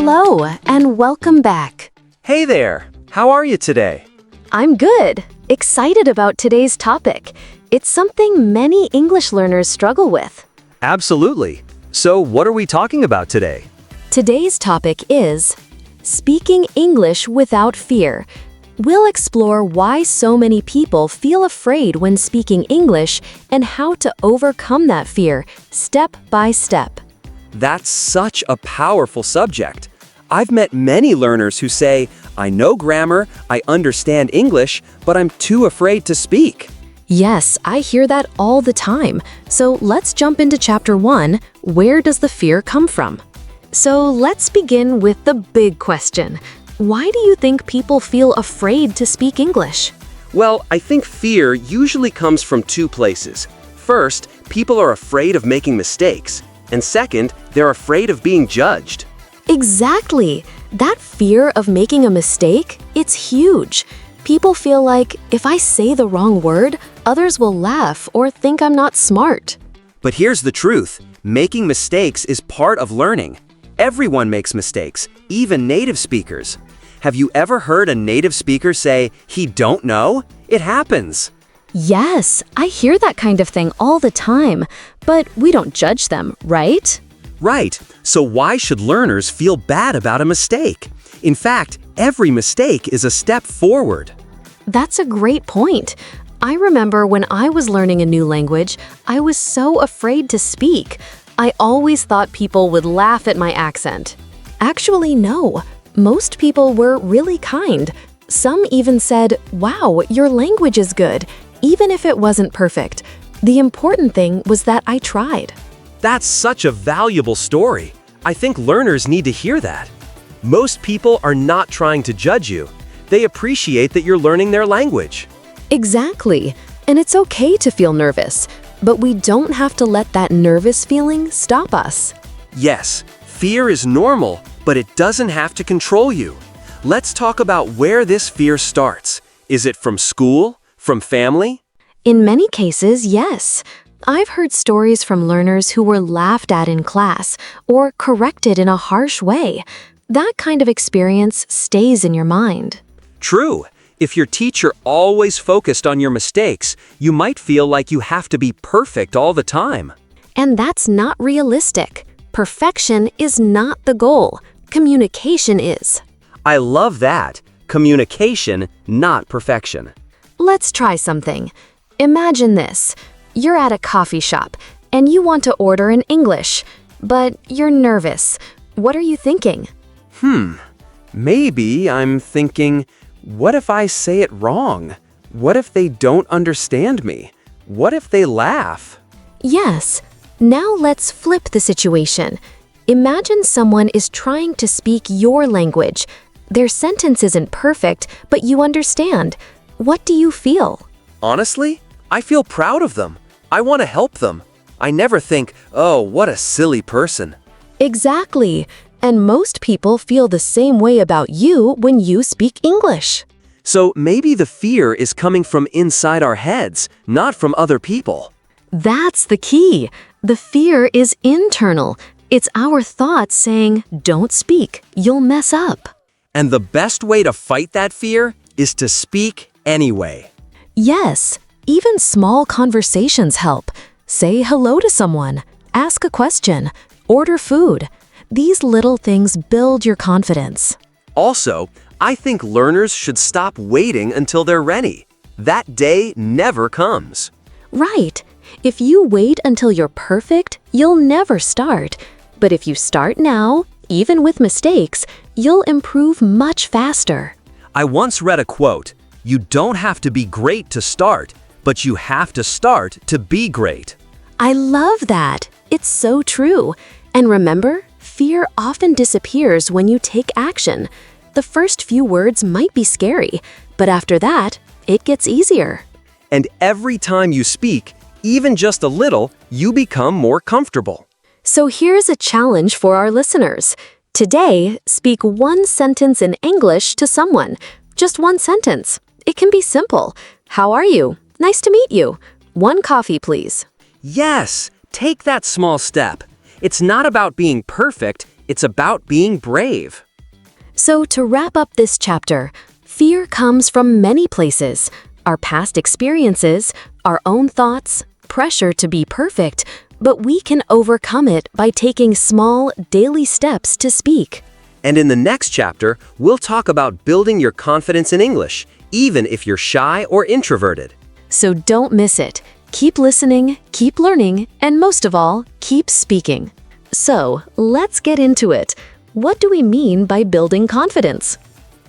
Hello, and welcome back. Hey there! How are you today? I'm good. Excited about today's topic. It's something many English learners struggle with. Absolutely. So what are we talking about today? Today's topic is speaking English without fear. We'll explore why so many people feel afraid when speaking English and how to overcome that fear, step by step. That's such a powerful subject. I've met many learners who say, I know grammar, I understand English, but I'm too afraid to speak. Yes, I hear that all the time. So let's jump into Chapter 1, where does the fear come from? So let's begin with the big question. Why do you think people feel afraid to speak English? Well, I think fear usually comes from two places. First, people are afraid of making mistakes. And second, they're afraid of being judged. Exactly. That fear of making a mistake, it's huge. People feel like if I say the wrong word, others will laugh or think I'm not smart. But here's the truth. Making mistakes is part of learning. Everyone makes mistakes, even native speakers. Have you ever heard a native speaker say, he don't know? It happens. Yes, I hear that kind of thing all the time, but we don't judge them, right? Right. So why should learners feel bad about a mistake? In fact, every mistake is a step forward. That's a great point. I remember when I was learning a new language, I was so afraid to speak. I always thought people would laugh at my accent. Actually, no. Most people were really kind. Some even said, wow, your language is good, even if it wasn't perfect. The important thing was that I tried. That's such a valuable story. I think learners need to hear that. Most people are not trying to judge you. They appreciate that you're learning their language. Exactly. And it's okay to feel nervous, but we don't have to let that nervous feeling stop us. Yes, fear is normal, but it doesn't have to control you. Let's talk about where this fear starts. Is it from school? From family? In many cases, yes. I've heard stories from learners who were laughed at in class or corrected in a harsh way. That kind of experience stays in your mind. True. If your teacher always focused on your mistakes, you might feel like you have to be perfect all the time. And that's not realistic. Perfection is not the goal. Communication is. I love that. Communication, not perfection. Let's try something. Imagine this. You're at a coffee shop and you want to order in English, but you're nervous. What are you thinking? Maybe I'm thinking, what if I say it wrong? What if they don't understand me? What if they laugh? Yes. Now let's flip the situation. Imagine someone is trying to speak your language. Their sentence isn't perfect, but you understand. What do you feel? Honestly, I feel proud of them. I want to help them. I never think, oh, what a silly person. Exactly. And most people feel the same way about you when you speak English. So maybe the fear is coming from inside our heads, not from other people. That's the key. The fear is internal. It's our thoughts saying, don't speak, you'll mess up. And the best way to fight that fear is to speak anyway. Yes, even small conversations help. Say hello to someone, ask a question, order food. These little things build your confidence. Also, I think learners should stop waiting until they're ready. That day never comes. Right. If you wait until you're perfect, you'll never start. But if you start now, even with mistakes, you'll improve much faster. I once read a quote, you don't have to be great to start, but you have to start to be great. I love that. It's so true. And remember, fear often disappears when you take action. The first few words might be scary, but after that, it gets easier. And every time you speak, even just a little, you become more comfortable. So here's a challenge for our listeners. Today, speak one sentence in English to someone. Just one sentence. It can be simple. How are you? Nice to meet you. One coffee, please. Yes, take that small step. It's not about being perfect, It's about being brave. So to wrap up this chapter, fear comes from many places: our past experiences, our own thoughts, pressure to be perfect, but we can overcome it by taking small, daily steps to speak. And in the next chapter, we'll talk about building your confidence in English, even if you're shy or introverted. So don't miss it. Keep listening, keep learning, and most of all, keep speaking. So let's get into it. What do we mean by building confidence?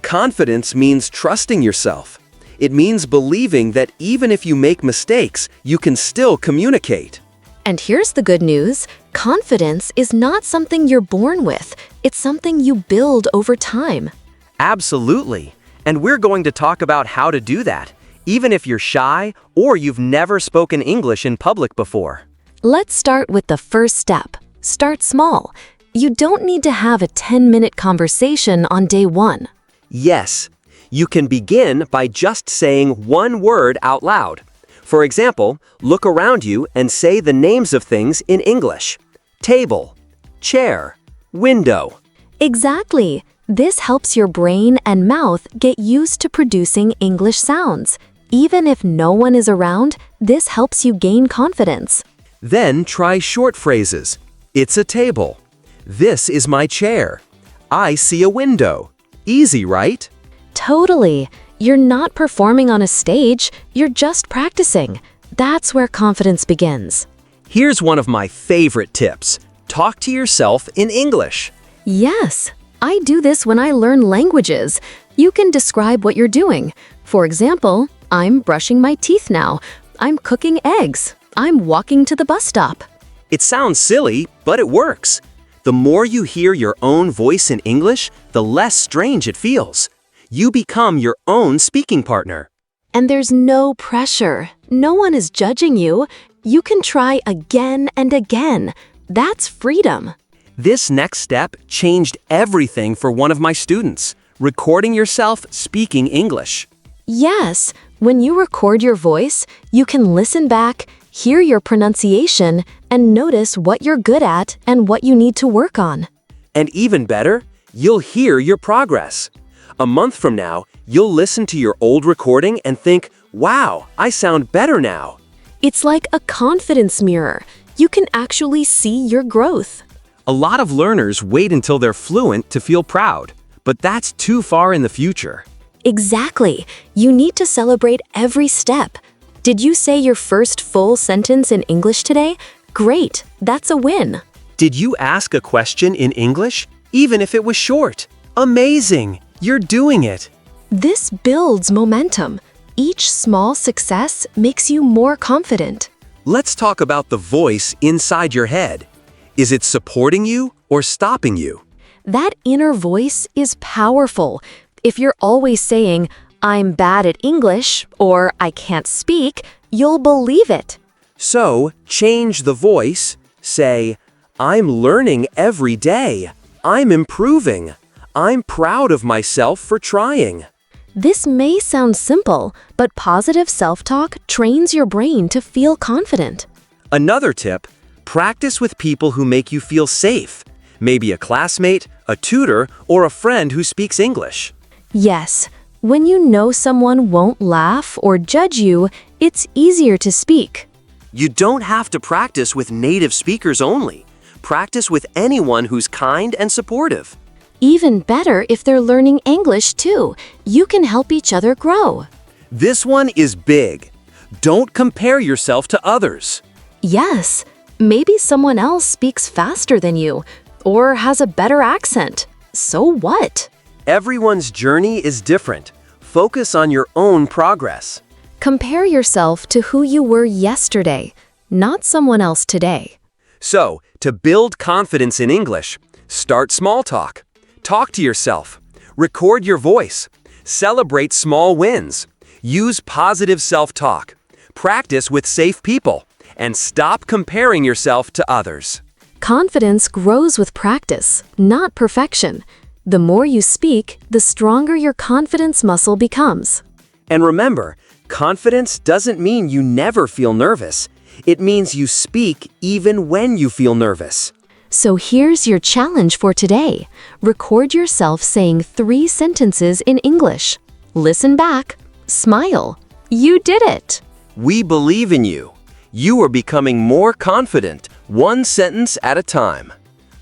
Confidence means trusting yourself. It means believing that even if you make mistakes, you can still communicate. And here's the good news. Confidence is not something you're born with. It's something you build over time. Absolutely. And we're going to talk about how to do that, even if you're shy or you've never spoken English in public before. Let's start with the first step. Start small. You don't need to have a 10-minute conversation on day one. Yes, you can begin by just saying one word out loud. For example, look around you and say the names of things in English. Table, chair, window. Exactly. This helps your brain and mouth get used to producing English sounds. Even if no one is around, this helps you gain confidence. Then try short phrases. It's a table. This is my chair. I see a window. Easy, right? Totally. You're not performing on a stage, you're just practicing. That's where confidence begins. Here's one of my favorite tips. Talk to yourself in English. Yes, I do this when I learn languages. You can describe what you're doing. For example, I'm brushing my teeth now. I'm cooking eggs. I'm walking to the bus stop. It sounds silly, but it works. The more you hear your own voice in English, the less strange it feels. You become your own speaking partner. And there's no pressure. No one is judging you. You can try again and again. That's freedom. This next step changed everything for one of my students, recording yourself speaking English. Yes, when you record your voice, you can listen back, hear your pronunciation, and notice what you're good at and what you need to work on. And even better, you'll hear your progress. A month from now, you'll listen to your old recording and think, wow, I sound better now. It's like a confidence mirror. You can actually see your growth. A lot of learners wait until they're fluent to feel proud, but that's too far in the future. Exactly. You need to celebrate every step. Did you say your first full sentence in English today? Great, that's a win. Did you ask a question in English, even if it was short? Amazing! You're doing it. This builds momentum. Each small success makes you more confident. Let's talk about the voice inside your head. Is it supporting you or stopping you? That inner voice is powerful. If you're always saying, I'm bad at English, or I can't speak, you'll believe it. So, change the voice. Say, I'm learning every day. I'm improving. I'm proud of myself for trying. This may sound simple, but positive self-talk trains your brain to feel confident. Another tip, practice with people who make you feel safe. Maybe a classmate, a tutor, or a friend who speaks English. Yes, when you know someone won't laugh or judge you, it's easier to speak. You don't have to practice with native speakers only. Practice with anyone who's kind and supportive. Even better if they're learning English too. You can help each other grow. This one is big. Don't compare yourself to others. Yes, maybe someone else speaks faster than you or has a better accent. So what? Everyone's journey is different. Focus on your own progress. Compare yourself to who you were yesterday, not someone else today. So, to build confidence in English, start small talk. Talk to yourself. Record your voice. Celebrate small wins. Use positive self-talk. Practice with safe people. And stop comparing yourself to others. Confidence grows with practice, not perfection. The more you speak, the stronger your confidence muscle becomes. And remember, confidence doesn't mean you never feel nervous. It means you speak even when you feel nervous. So here's your challenge for today. Record yourself saying 3 sentences in English. Listen back. Smile. You did it. We believe in you. You are becoming more confident, one sentence at a time.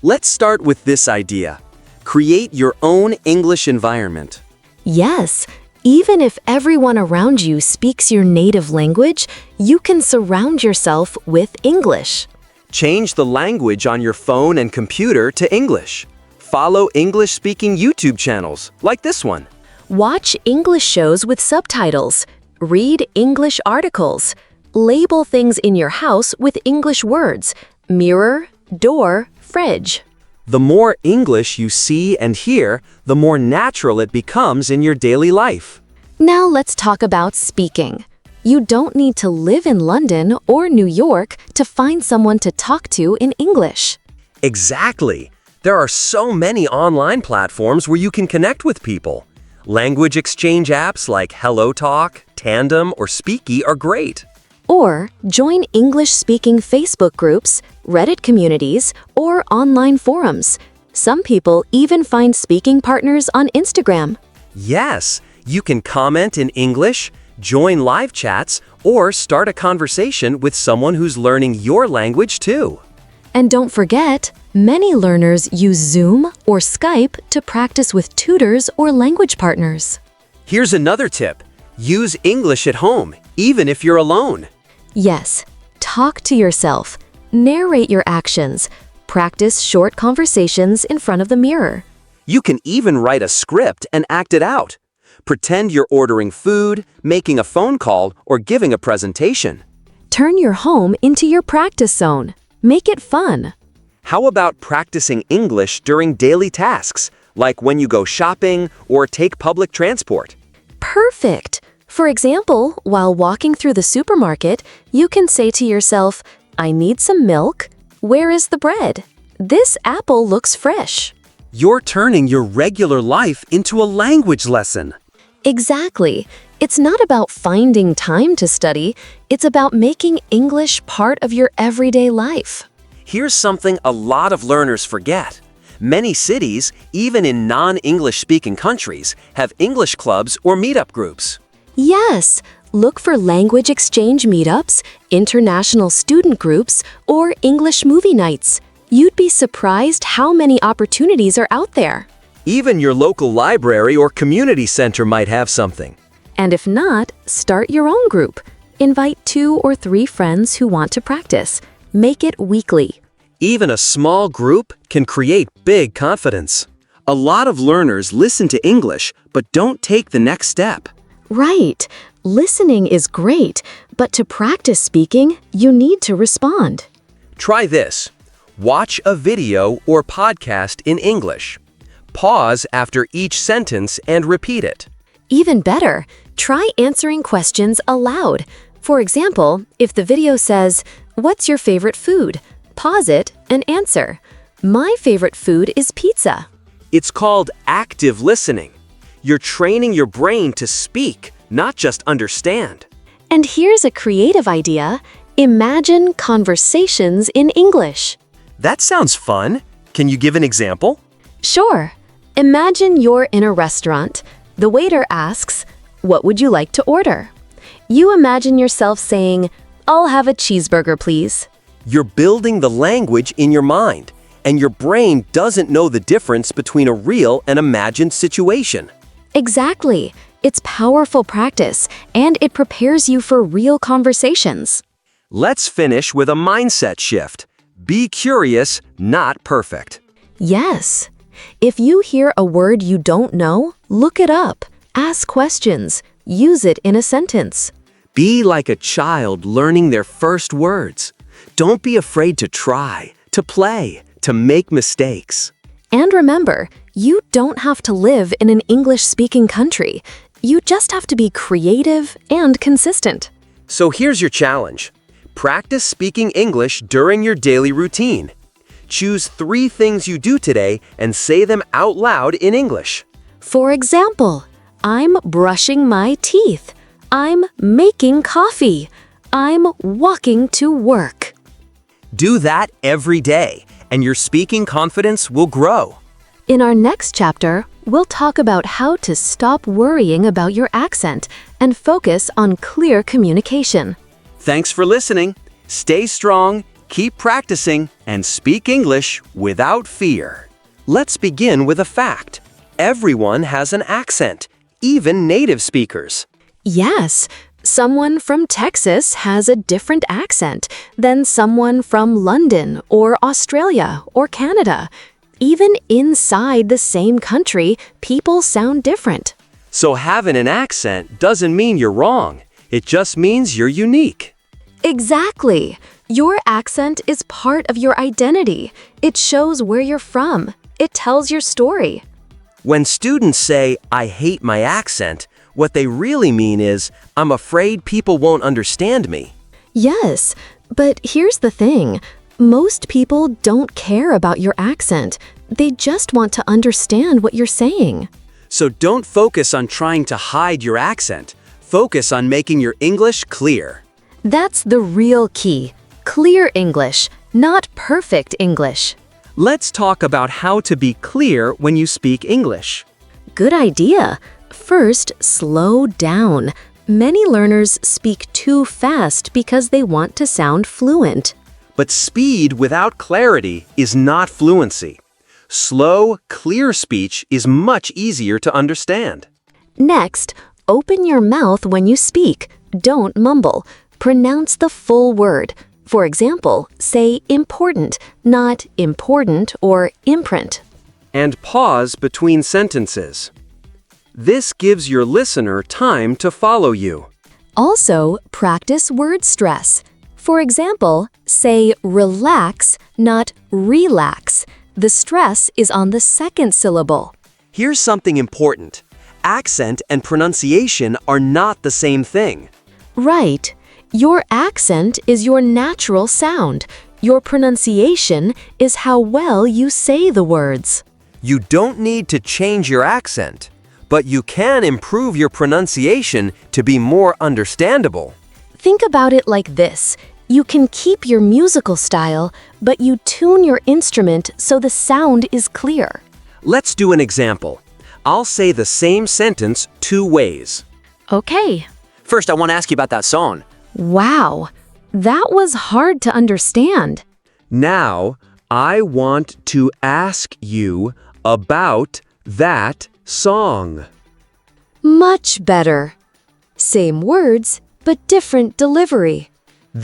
Let's start with this idea. Create your own English environment. Yes, even if everyone around you speaks your native language, you can surround yourself with English. Change the language on your phone and computer to English. Follow English-speaking YouTube channels like this one. Watch English shows with subtitles. Read English articles. Label things in your house with English words. Mirror, door, fridge. The more English you see and hear, the more natural it becomes in your daily life. Now let's talk about speaking. You don't need to live in London or New York to find someone to talk to in English. Exactly. There are so many online platforms where you can connect with people. Language exchange apps like HelloTalk, Tandem, or Speaky are great. Or join English-speaking Facebook groups, Reddit communities, or online forums. Some people even find speaking partners on Instagram. Yes, you can comment in English, join live chats, or start a conversation with someone who's learning your language too. And don't forget, many learners use Zoom or Skype to practice with tutors or language partners. Here's another tip. Use English at home, even if you're alone. Yes, talk to yourself. Narrate your actions. Practice short conversations in front of the mirror. You can even write a script and act it out. Pretend you're ordering food, making a phone call, or giving a presentation. Turn your home into your practice zone. Make it fun. How about practicing English during daily tasks, like when you go shopping or take public transport? Perfect! For example, while walking through the supermarket, you can say to yourself, I need some milk. Where is the bread? This apple looks fresh. You're turning your regular life into a language lesson. Exactly. It's not about finding time to study. It's about making English part of your everyday life. Here's something a lot of learners forget. Many cities, even in non-English speaking countries, have English clubs or meetup groups. Yes, look for language exchange meetups, international student groups, or English movie nights. You'd be surprised how many opportunities are out there. Even your local library or community center might have something. And if not, start your own group. Invite 2 or 3 friends who want to practice. Make it weekly. Even a small group can create big confidence. A lot of learners listen to English but don't take the next step. Right. Listening is great, but to practice speaking, you need to respond. Try this. Watch a video or podcast in English. Pause after each sentence and repeat it. Even better, try answering questions aloud. For example, if the video says, "What's your favorite food?" Pause it and answer, "My favorite food is pizza." It's called active listening. You're training your brain to speak, not just understand. And here's a creative idea. Imagine conversations in English. That sounds fun. Can you give an example? Sure. Imagine you're in a restaurant. The waiter asks, "What would you like to order?" You imagine yourself saying, "I'll have a cheeseburger, please." You're building the language in your mind, and your brain doesn't know the difference between a real and imagined situation. Exactly. It's powerful practice, and it prepares you for real conversations. Let's finish with a mindset shift. Be curious, not perfect. Yes. If you hear a word you don't know, look it up. Ask questions. Use it in a sentence. Be like a child learning their first words. Don't be afraid to try, to play, to make mistakes. And remember, you don't have to live in an English-speaking country. You just have to be creative and consistent. So here's your challenge. Practice speaking English during your daily routine. Choose 3 things you do today and say them out loud in English. For example, I'm brushing my teeth. I'm making coffee. I'm walking to work. Do that every day, and your speaking confidence will grow. In our next chapter, we'll talk about how to stop worrying about your accent and focus on clear communication. Thanks for listening. Stay strong, keep practicing, and speak English without fear. Let's begin with a fact. Everyone has an accent, even native speakers. Yes, someone from Texas has a different accent than someone from London or Australia or Canada. Even inside the same country, people sound different. So having an accent doesn't mean you're wrong. It just means you're unique. Exactly. Your accent is part of your identity. It shows where you're from. It tells your story. When students say, "I hate my accent," what they really mean is, "I'm afraid people won't understand me." Yes, but here's the thing. Most people don't care about your accent. They just want to understand what you're saying. So don't focus on trying to hide your accent. Focus on making your English clear. That's the real key. Clear English, not perfect English. Let's talk about how to be clear when you speak English. Good idea. First, slow down. Many learners speak too fast because they want to sound fluent. But speed without clarity is not fluency. Slow, clear speech is much easier to understand. Next, open your mouth when you speak. Don't mumble. Pronounce the full word. For example, say important, not important or imprint. And pause between sentences. This gives your listener time to follow you. Also, practice word stress. For example, say relax, not relax. The stress is on the second syllable. Here's something important. Accent and pronunciation are not the same thing. Right. Your accent is your natural sound. Your pronunciation is how well you say the words. You don't need to change your accent, but you can improve your pronunciation to be more understandable. Think about it like this. You can keep your musical style, but you tune your instrument so the sound is clear. Let's do an example. I'll say the same sentence two ways. Okay. First, I want to ask you about that song. Wow, that was hard to understand. Now, I want to ask you about that song. Much better. Same words, but different delivery.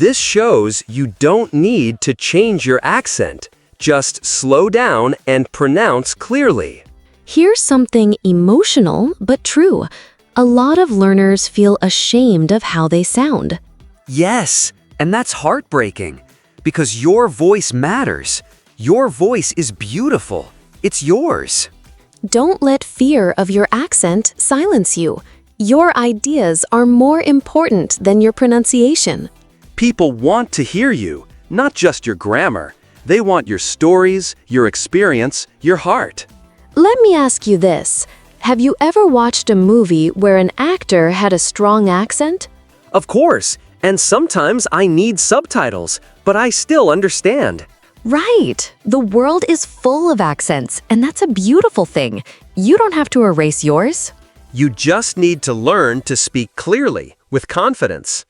This shows you don't need to change your accent. Just slow down and pronounce clearly. Here's something emotional but true. A lot of learners feel ashamed of how they sound. Yes, and that's heartbreaking because your voice matters. Your voice is beautiful. It's yours. Don't let fear of your accent silence you. Your ideas are more important than your pronunciation. People want to hear you, not just your grammar. They want your stories, your experience, your heart. Let me ask you this. Have you ever watched a movie where an actor had a strong accent? Of course, and sometimes I need subtitles, but I still understand. Right. The world is full of accents, and that's a beautiful thing. You don't have to erase yours. You just need to learn to speak clearly, with confidence.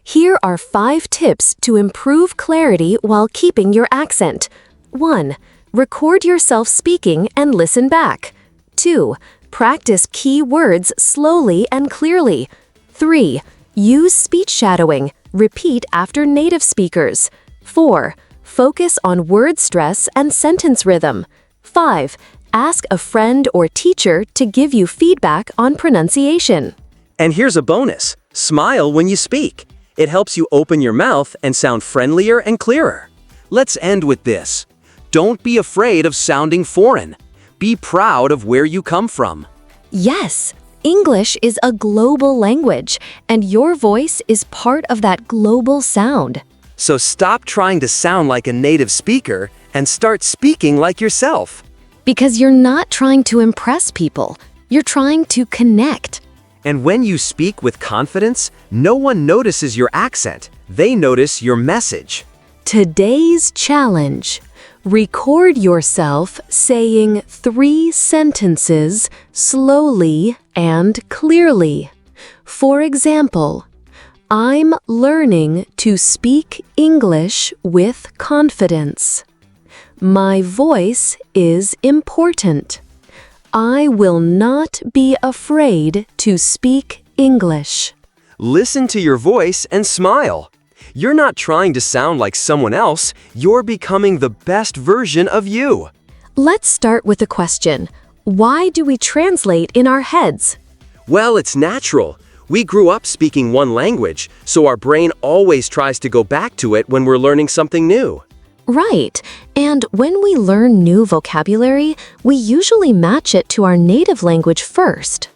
Here are 5 tips to improve clarity while keeping your accent. 1. Record yourself speaking and listen back. 2. Practice key words slowly and clearly. 3. Use speech shadowing. Repeat after native speakers. 4. Focus on word stress and sentence rhythm. 5. Ask a friend or teacher to give you feedback on pronunciation. And here's a bonus. Smile when you speak. It helps you open your mouth and sound friendlier and clearer. Let's end with this. Don't be afraid of sounding foreign. Be proud of where you come from. Yes, English is a global language, and your voice is part of that global sound. So stop trying to sound like a native speaker and start speaking like yourself. Because you're not trying to impress people, you're trying to connect. And when you speak with confidence, no one notices your accent. They notice your message. Today's challenge. Record yourself saying 3 sentences slowly and clearly. For example, I'm learning to speak English with confidence. My voice is important. I will not be afraid to speak English. Listen to your voice and smile. You're not trying to sound like someone else, you're becoming the best version of you. Let's start with a question. Why do we translate in our heads? Well, it's natural. We grew up speaking one language, so our brain always tries to go back to it when we're learning something new. Right. And when we learn new vocabulary, we usually match it to our native language first.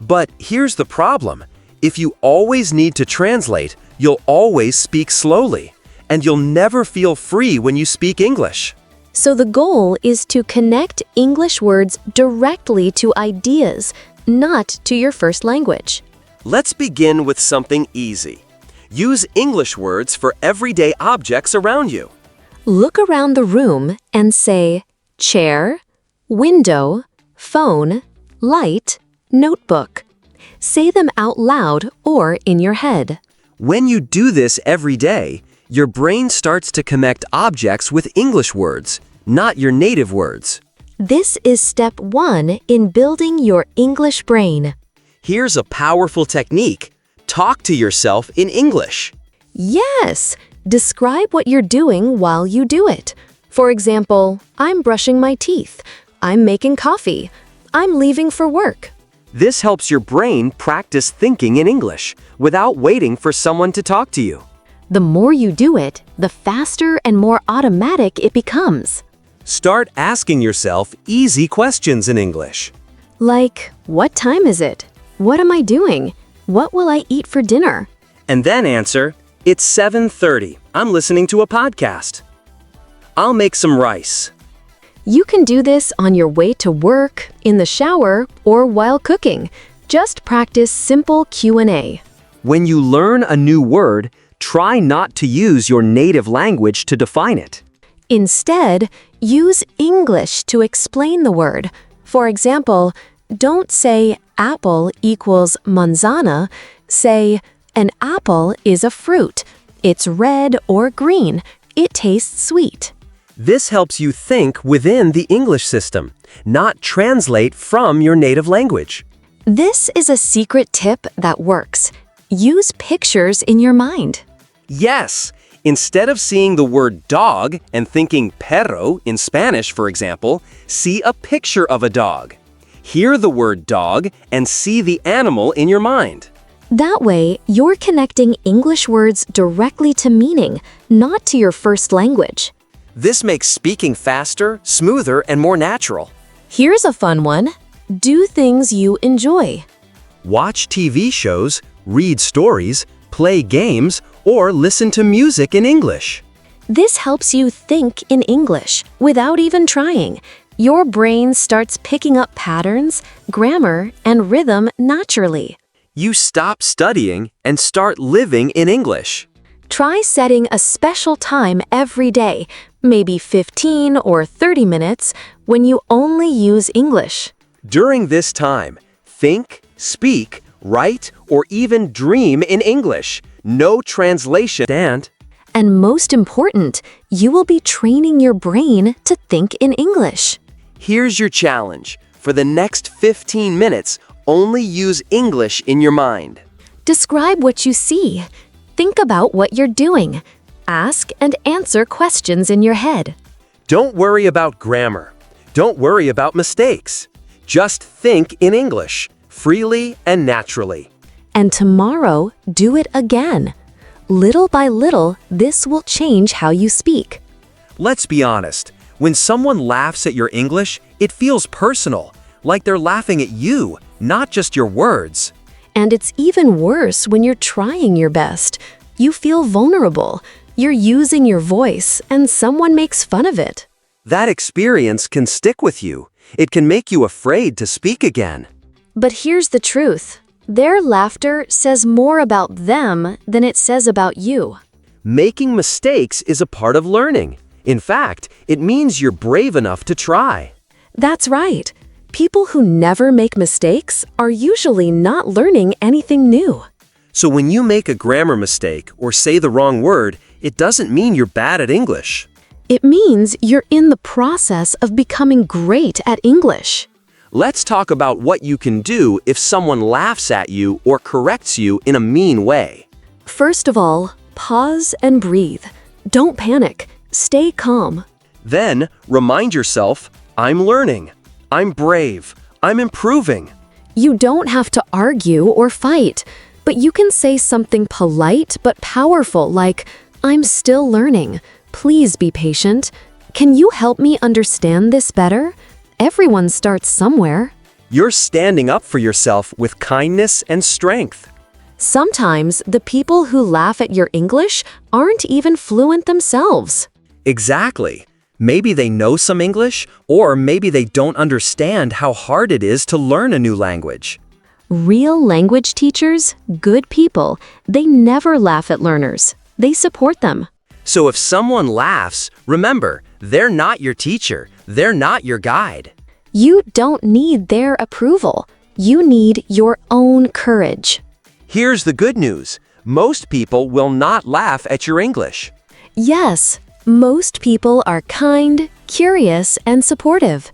But here's the problem. If you always need to translate, you'll always speak slowly, and you'll never feel free when you speak English. So the goal is to connect English words directly to ideas, not to your first language. Let's begin with something easy. Use English words for everyday objects around you. Look around the room and say chair, window, phone, light, notebook. Say them out loud or in your head. When you do this every day, your brain starts to connect objects with English words, not your native words. This is step 1 in building your English brain. Here's a powerful technique. Talk to yourself in English. Yes! Describe what you're doing while you do it. For example, I'm brushing my teeth. I'm making coffee. I'm leaving for work. This helps your brain practice thinking in English without waiting for someone to talk to you. The more you do it, the faster and more automatic it becomes. Start asking yourself easy questions in English. Like, what time is it? What am I doing? What will I eat for dinner? And then answer, it's 7:30. I'm listening to a podcast. I'll make some rice. You can do this on your way to work, in the shower, or while cooking. Just practice simple Q&A. When you learn a new word, try not to use your native language to define it. Instead, use English to explain the word. For example, don't say apple equals manzana. Say, an apple is a fruit. It's red or green. It tastes sweet. This helps you think within the English system, not translate from your native language. This is a secret tip that works. Use pictures in your mind. Yes! Instead of seeing the word dog and thinking perro in Spanish, for example, see a picture of a dog. Hear the word dog and see the animal in your mind. That way, you're connecting English words directly to meaning, not to your first language. This makes speaking faster, smoother, and more natural. Here's a fun one. Do things you enjoy. Watch TV shows, read stories, play games, or listen to music in English. This helps you think in English without even trying. Your brain starts picking up patterns, grammar, and rhythm naturally. You stop studying and start living in English. Try setting a special time every day, maybe 15 or 30 minutes, when you only use English. During this time, think, speak, write, or even dream in English. No translation. And most important, you will be training your brain to think in English. Here's your challenge. For the next 15 minutes, only use English in your mind. Describe what you see. Think about what you're doing. Ask and answer questions in your head. Don't worry about grammar. Don't worry about mistakes. Just think in English, freely and naturally. And tomorrow, do it again. Little by little, this will change how you speak. Let's be honest. When someone laughs at your English, it feels personal, like they're laughing at you, not just your words. And it's even worse when you're trying your best. You feel vulnerable. You're using your voice, and someone makes fun of it. That experience can stick with you. It can make you afraid to speak again. But here's the truth. Their laughter says more about them than it says about you. Making mistakes is a part of learning. In fact, it means you're brave enough to try. That's right. People who never make mistakes are usually not learning anything new. So when you make a grammar mistake or say the wrong word, it doesn't mean you're bad at English. It means you're in the process of becoming great at English. Let's talk about what you can do if someone laughs at you or corrects you in a mean way. First of all, pause and breathe. Don't panic. Stay calm. Then, remind yourself, I'm learning. I'm brave. I'm improving. You don't have to argue or fight, but you can say something polite but powerful like, I'm still learning. Please be patient. Can you help me understand this better? Everyone starts somewhere. You're standing up for yourself with kindness and strength. Sometimes the people who laugh at your English aren't even fluent themselves. Exactly. Maybe they know some English, or maybe they don't understand how hard it is to learn a new language. Real language teachers, good people, they never laugh at learners. They support them. So if someone laughs, remember, they're not your teacher. They're not your guide. You don't need their approval. You need your own courage. Here's the good news. Most people will not laugh at your English. Yes, most people are kind, curious, and supportive.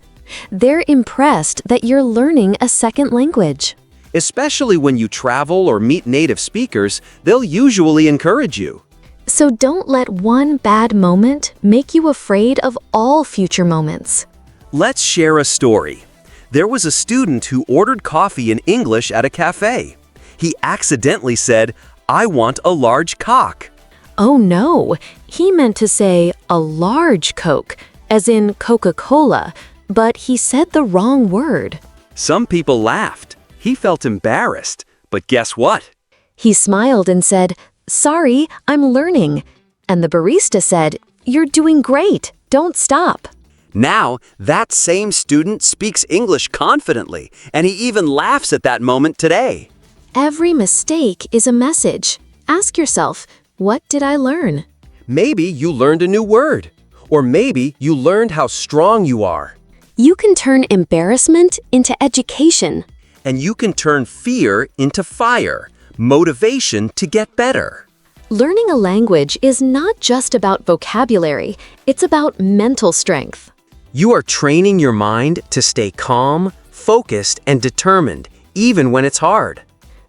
They're impressed that you're learning a second language. Especially when you travel or meet native speakers, they'll usually encourage you. So don't let one bad moment make you afraid of all future moments. Let's share a story. There was a student who ordered coffee in English at a cafe. He accidentally said, I want a large cock. Oh no, he meant to say a large Coke, as in Coca-Cola, but he said the wrong word. Some people laughed. He felt embarrassed, but guess what? He smiled and said, Sorry, I'm learning. And the barista said, You're doing great. Don't stop. Now, that same student speaks English confidently, and he even laughs at that moment today. Every mistake is a message. Ask yourself, what did I learn? Maybe you learned a new word, or maybe you learned how strong you are. You can turn embarrassment into education. And you can turn fear into fire, motivation to get better. Learning a language is not just about vocabulary, it's about mental strength. You are training your mind to stay calm, focused, and determined, even when it's hard.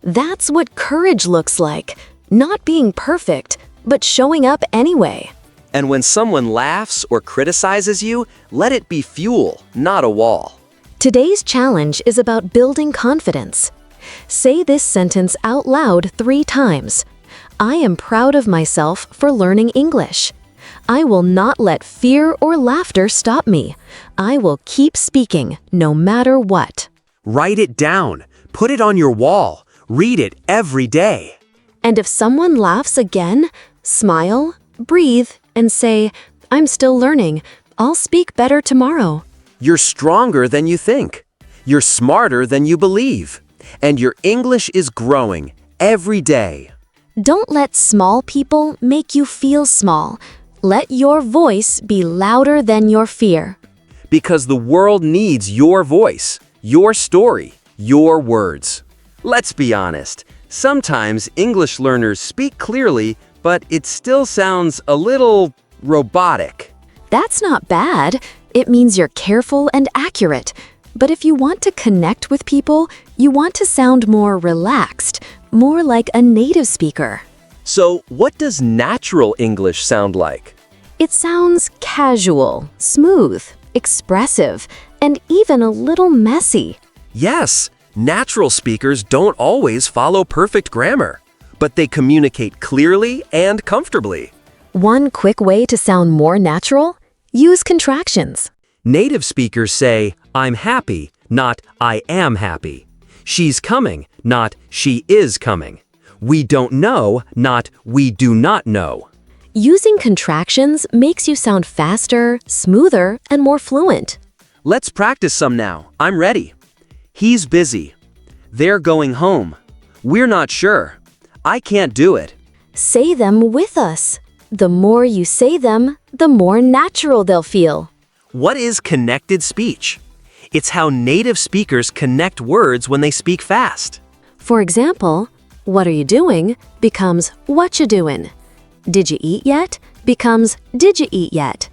That's what courage looks like. Not being perfect, but showing up anyway. And when someone laughs or criticizes you, let it be fuel, not a wall. Today's challenge is about building confidence. Say this sentence out loud 3 times. I am proud of myself for learning English. I will not let fear or laughter stop me. I will keep speaking, no matter what. Write it down. Put it on your wall. Read it every day. And if someone laughs again, smile, breathe, and say, I'm still learning. I'll speak better tomorrow. You're stronger than you think. You're smarter than you believe. And your English is growing every day. Don't let small people make you feel small. Let your voice be louder than your fear. Because the world needs your voice, your story, your words. Let's be honest. Sometimes English learners speak clearly, but it still sounds a little robotic. That's not bad. It means you're careful and accurate. But if you want to connect with people, you want to sound more relaxed, more like a native speaker. So, what does natural English sound like? It sounds casual, smooth, expressive, and even a little messy. Yes, natural speakers don't always follow perfect grammar, but they communicate clearly and comfortably. One quick way to sound more natural? Use contractions. Native speakers say, I'm happy, not I am happy. She's coming, not she is coming. We don't know, not we do not know. Using contractions makes you sound faster, smoother, and more fluent. Let's practice some now. I'm ready. He's busy. They're going home. We're not sure. I can't do it. Say them with us. The more you say them, the more natural they'll feel. What is connected speech? It's how native speakers connect words when they speak fast. For example, what are you doing becomes what you doing. Did you eat yet becomes did you eat yet.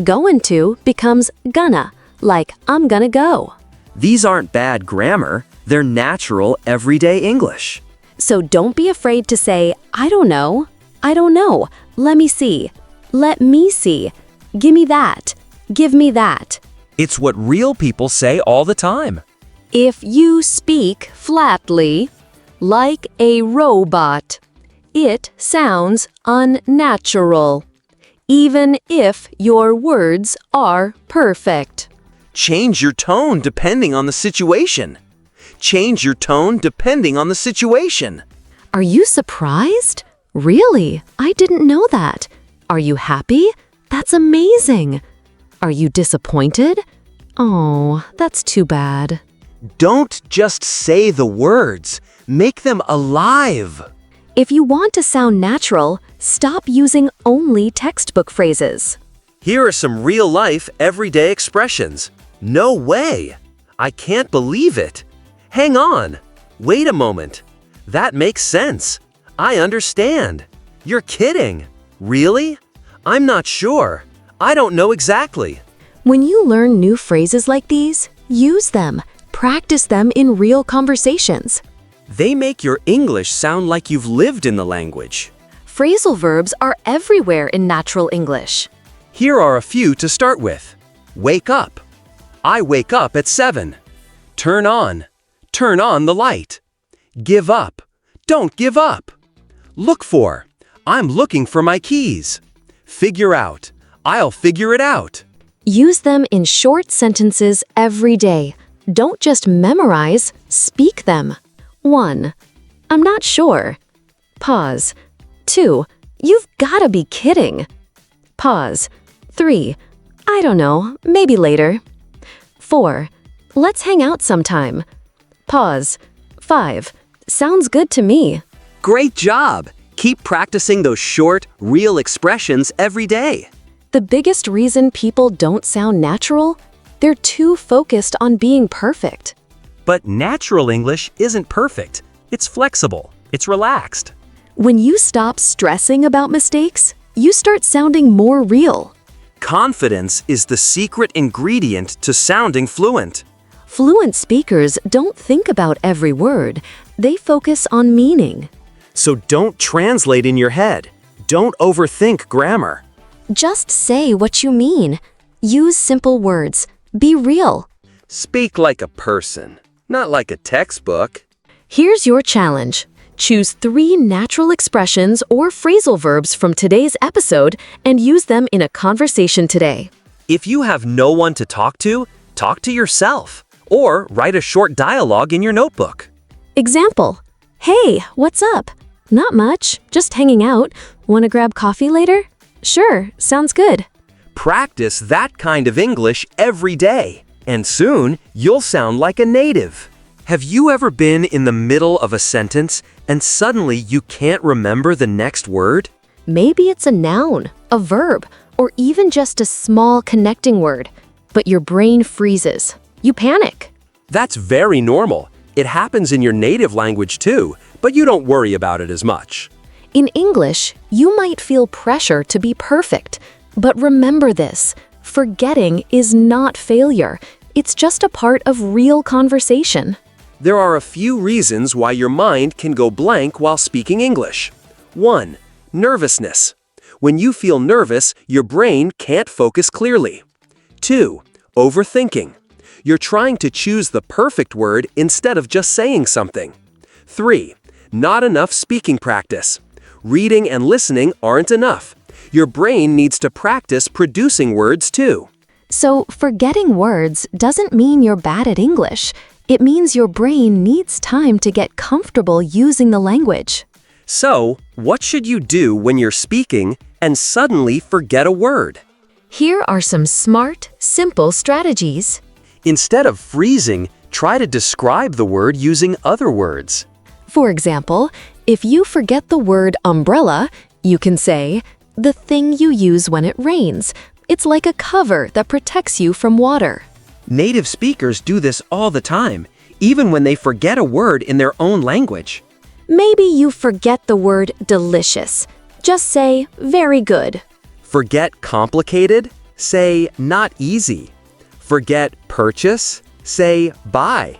Going to becomes gonna, like I'm gonna go. These aren't bad grammar, they're natural, everyday English. So don't be afraid to say, I don't know, let me see, give me that, give me that. It's what real people say all the time. If you speak flatly, like a robot, it sounds unnatural, even if your words are perfect. Change your tone depending on the situation. Change your tone depending on the situation. Are you surprised? Really? I didn't know that. Are you happy? That's amazing. Are you disappointed? Oh, that's too bad. Don't just say the words. Make them alive. If you want to sound natural, stop using only textbook phrases. Here are some real-life, everyday expressions. No way! I can't believe it. Hang on. Wait a moment. That makes sense. I understand. You're kidding. Really? I'm not sure. I don't know exactly. When you learn new phrases like these, use them. Practice them in real conversations. They make your English sound like you've lived in the language. Phrasal verbs are everywhere in natural English. Here are a few to start with. Wake up. I wake up at 7. Turn on. Turn on the light. Give up. Don't give up. Look for. I'm looking for my keys. Figure out. I'll figure it out. Use them in short sentences every day. Don't just memorize, speak them. 1. I'm not sure. Pause. 2. You've gotta be kidding. Pause. 3. I don't know, maybe later. 4. Let's hang out sometime. Pause. 5. Sounds good to me. Great job! Keep practicing those short, real expressions every day. The biggest reason people don't sound natural? They're too focused on being perfect. But natural English isn't perfect. It's flexible. It's relaxed. When you stop stressing about mistakes, you start sounding more real. Confidence is the secret ingredient to sounding fluent. Fluent speakers don't think about every word. They focus on meaning. So don't translate in your head. Don't overthink grammar. Just say what you mean. Use simple words. Be real. Speak like a person, not like a textbook. Here's your challenge. Choose 3 natural expressions or phrasal verbs from today's episode and use them in a conversation today. If you have no one to talk to yourself, or write a short dialogue in your notebook. Example. Hey, what's up? Not much, just hanging out. Want to grab coffee later? Sure, sounds good. Practice that kind of English every day, and soon you'll sound like a native. Have you ever been in the middle of a sentence and suddenly you can't remember the next word? Maybe it's a noun, a verb, or even just a small connecting word, but your brain freezes. You panic. That's very normal. It happens in your native language too, but you don't worry about it as much. In English, you might feel pressure to be perfect, but remember this, forgetting is not failure. It's just a part of real conversation. There are a few reasons why your mind can go blank while speaking English. 1. Nervousness. When you feel nervous, your brain can't focus clearly. 2. Overthinking. You're trying to choose the perfect word instead of just saying something. 3. Not enough speaking practice. Reading and listening aren't enough. Your brain needs to practice producing words too. So, forgetting words doesn't mean you're bad at English. It means your brain needs time to get comfortable using the language. So, what should you do when you're speaking and suddenly forget a word? Here are some smart, simple strategies. Instead of freezing, try to describe the word using other words. For example, if you forget the word umbrella, you can say, the thing you use when it rains. It's like a cover that protects you from water. Native speakers do this all the time, even when they forget a word in their own language. Maybe you forget the word delicious. Just say, very good. Forget complicated? Say, not easy. Forget purchase? Say, buy.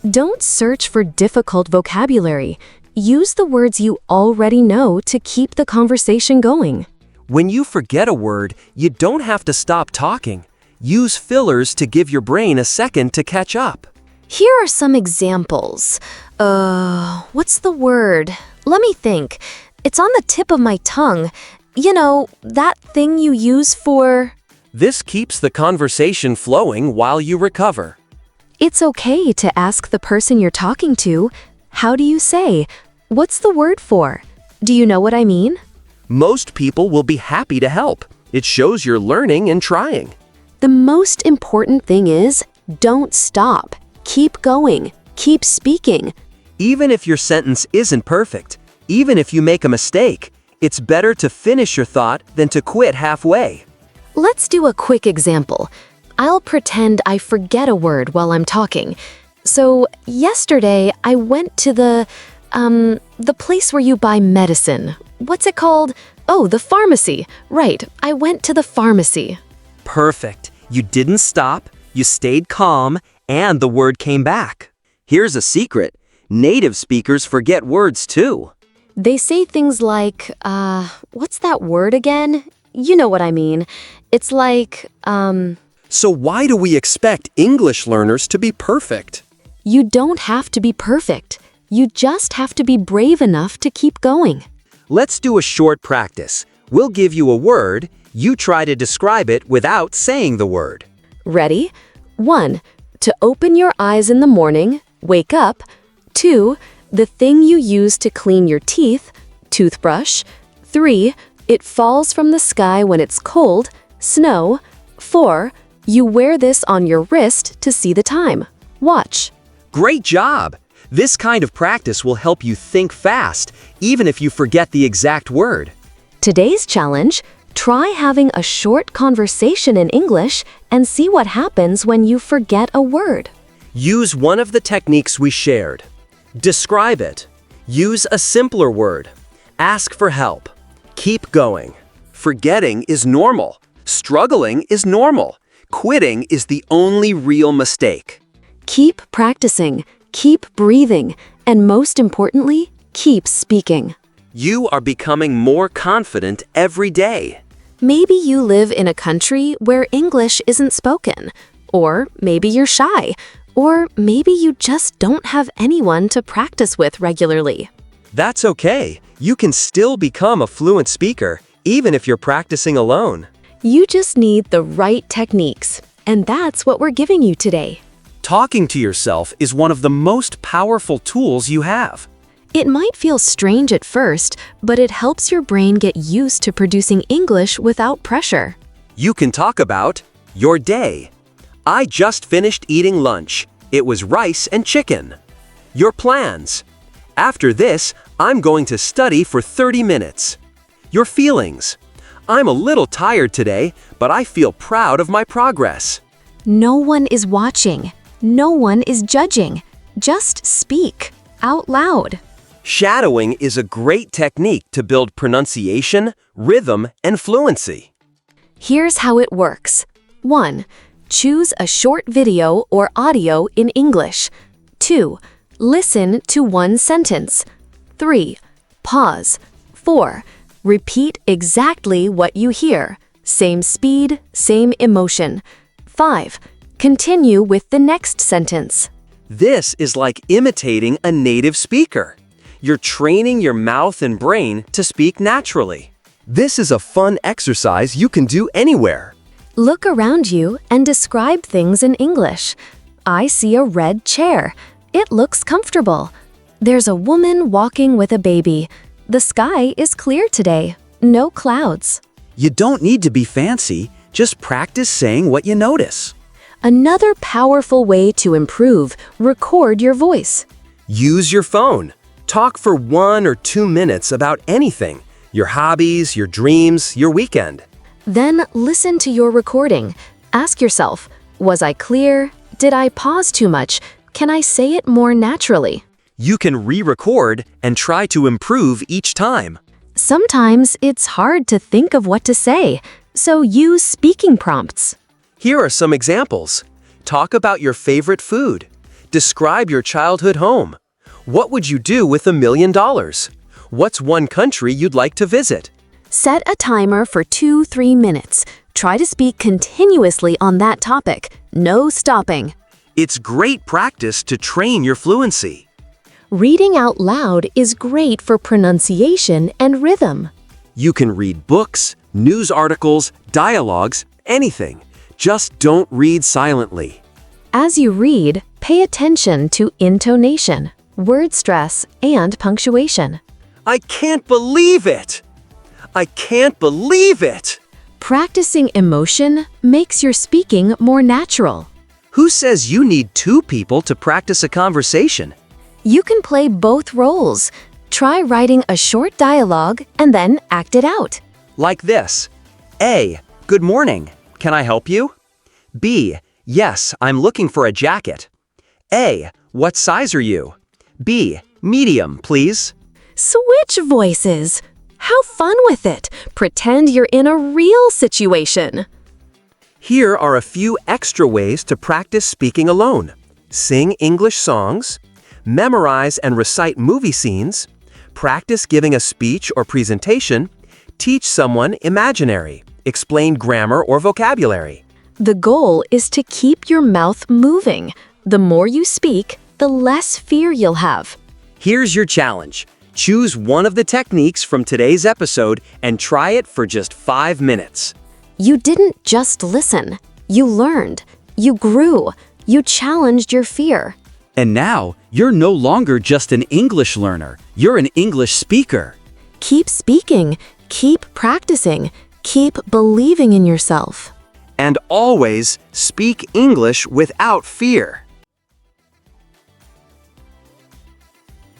Don't search for difficult vocabulary. Use the words you already know to keep the conversation going. When you forget a word, you don't have to stop talking. Use fillers to give your brain a second to catch up. Here are some examples. What's the word? Let me think. It's on the tip of my tongue. You know, that thing you use for... This keeps the conversation flowing while you recover. It's okay to ask the person you're talking to, how do you say? What's the word for? Do you know what I mean? Most people will be happy to help. It shows you're learning and trying. The most important thing is, don't stop. Keep going. Keep speaking. Even if your sentence isn't perfect, even if you make a mistake, it's better to finish your thought than to quit halfway. Let's do a quick example. I'll pretend I forget a word while I'm talking. So, yesterday I went to the place where you buy medicine. What's it called? Oh, the pharmacy. Right, I went to the pharmacy. Perfect. You didn't stop, you stayed calm, and the word came back. Here's a secret. Native speakers forget words too. They say things like, what's that word again? You know what I mean. It's like, So why do we expect English learners to be perfect? You don't have to be perfect. You just have to be brave enough to keep going. Let's do a short practice. We'll give you a word. You try to describe it without saying the word. Ready? 1. To open your eyes in the morning, wake up. 2. The thing you use to clean your teeth, toothbrush. 3. It falls from the sky when it's cold, snow. 4. You wear this on your wrist to see the time. Watch. Great job! This kind of practice will help you think fast, even if you forget the exact word. Today's challenge, try having a short conversation in English and see what happens when you forget a word. Use one of the techniques we shared. Describe it. Use a simpler word. Ask for help. Keep going. Forgetting is normal. Struggling is normal. Quitting is the only real mistake. Keep practicing, keep breathing, and most importantly, keep speaking. You are becoming more confident every day. Maybe you live in a country where English isn't spoken, or maybe you're shy, or maybe you just don't have anyone to practice with regularly. That's okay. You can still become a fluent speaker, even if you're practicing alone. You just need the right techniques, and that's what we're giving you today. Talking to yourself is one of the most powerful tools you have. It might feel strange at first, but it helps your brain get used to producing English without pressure. You can talk about your day. I just finished eating lunch. It was rice and chicken. Your plans. After this, I'm going to study for 30 minutes. Your feelings. I'm a little tired today, but I feel proud of my progress. No one is watching. No one is judging. Just speak out loud. Shadowing is a great technique to build pronunciation, rhythm, and fluency. Here's how it works. 1. Choose a short video or audio in English. 2. Listen to one sentence. 3. Pause. 4. Repeat exactly what you hear. Same speed, same emotion. 5. Continue with the next sentence. This is like imitating a native speaker. You're training your mouth and brain to speak naturally. This is a fun exercise you can do anywhere. Look around you and describe things in English. I see a red chair. It looks comfortable. There's a woman walking with a baby. The sky is clear today. No clouds. You don't need to be fancy. Just practice saying what you notice. Another powerful way to improve, record your voice. Use your phone. Talk for 1 or 2 minutes about anything. your hobbies, your dreams, your weekend. Then listen to your recording. Ask yourself, was I clear? Did I pause too much? Can I say it more naturally? You can re-record and try to improve each time. Sometimes it's hard to think of what to say, so use speaking prompts. Here are some examples. Talk about your favorite food. Describe your childhood home. What would you do with $1 million? What's one country you'd like to visit? Set a timer for 2-3 minutes. Try to speak continuously on that topic. No stopping. It's great practice to train your fluency. Reading out loud is great for pronunciation and rhythm. You can read books, news articles, dialogues, anything. Just don't read silently. As you read, pay attention to intonation, word stress, and punctuation. I can't believe it! I can't believe it! Practicing emotion makes your speaking more natural. Who says you need 2 people to practice a conversation? You can play both roles. Try writing a short dialogue and then act it out. Like this. A. Good morning. Can I help you? B. Yes, I'm looking for a jacket. A. What size are you? B. Medium, please. Switch voices. Have fun with it. Pretend you're in a real situation. Here are a few extra ways to practice speaking alone. Sing English songs. Memorize and recite movie scenes. Practice giving a speech or presentation. Teach someone imaginary. Explain grammar or vocabulary. The goal is to keep your mouth moving. The more you speak, the less fear you'll have. Here's your challenge. Choose one of the techniques from today's episode and try it for just 5 minutes. You didn't just listen. You learned. You grew. You challenged your fear. And now, you're no longer just an English learner. You're an English speaker. Keep speaking. Keep practicing. Keep believing in yourself. And always speak English without fear.